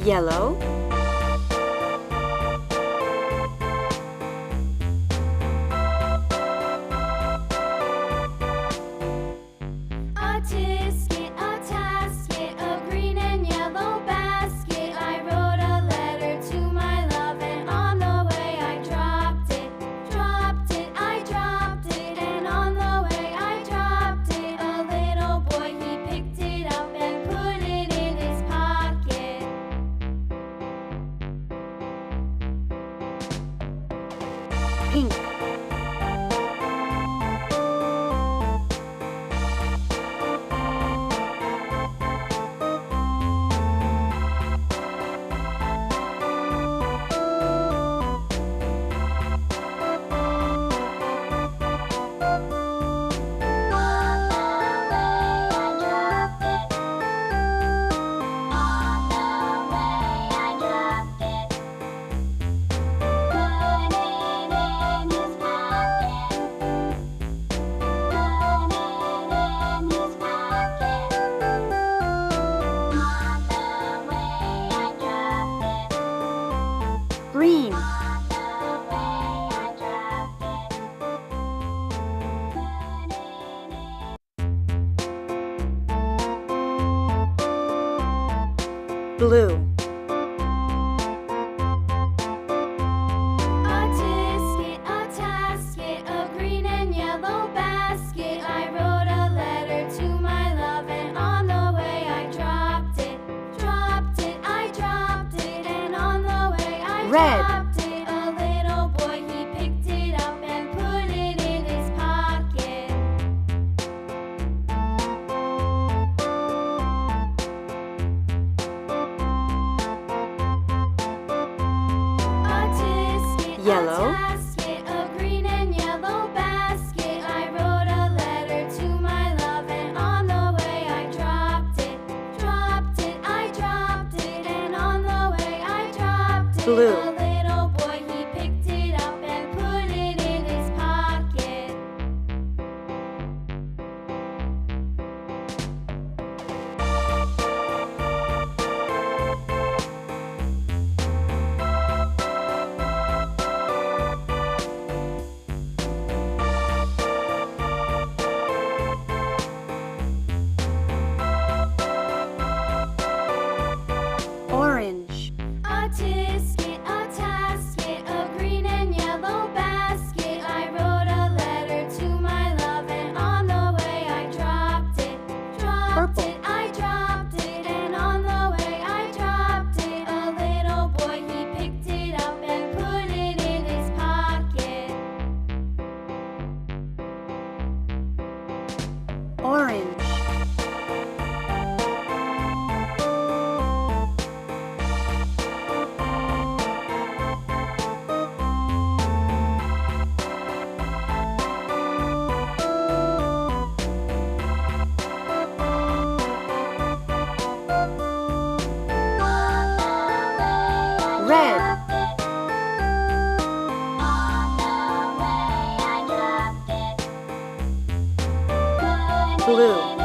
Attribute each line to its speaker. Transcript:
Speaker 1: Yellow.
Speaker 2: A tisket, a tasket, a green and yellow basket. I wrote a letter to my love, and on the way I dropped it. Dropped it, I dropped it, and on the way I dropped it. A little boy, he picked it up and put it in his pocket.
Speaker 1: Pink. Green. Blue.
Speaker 2: A tisket, a tasket, a green and yellow basket. I wrote a letter to my love, and on the way I dropped it. Dropped it, I dropped it, and on the way I
Speaker 1: Red.
Speaker 2: dropped it. A little boy, he picked it up and put it in his pocket. A tisket,
Speaker 1: Yellow.
Speaker 2: a tasket, a green and yellow basket. I wrote a letter to my love, and on the way I dropped it. Dropped it, I dropped it, and on the way I dropped it.
Speaker 1: Blue.
Speaker 2: A little boy, he picked it up and put it in his pocket.
Speaker 1: Orange.
Speaker 2: A tisket, a tasket, a green and yellow basket. I wrote a letter to my love, and on the way I dropped it. Dropped
Speaker 1: Purple.
Speaker 2: it, I dropped it, and on the way I dropped it. A little boy, he picked it up and put it in his pocket.
Speaker 1: Orange. Red. Blue.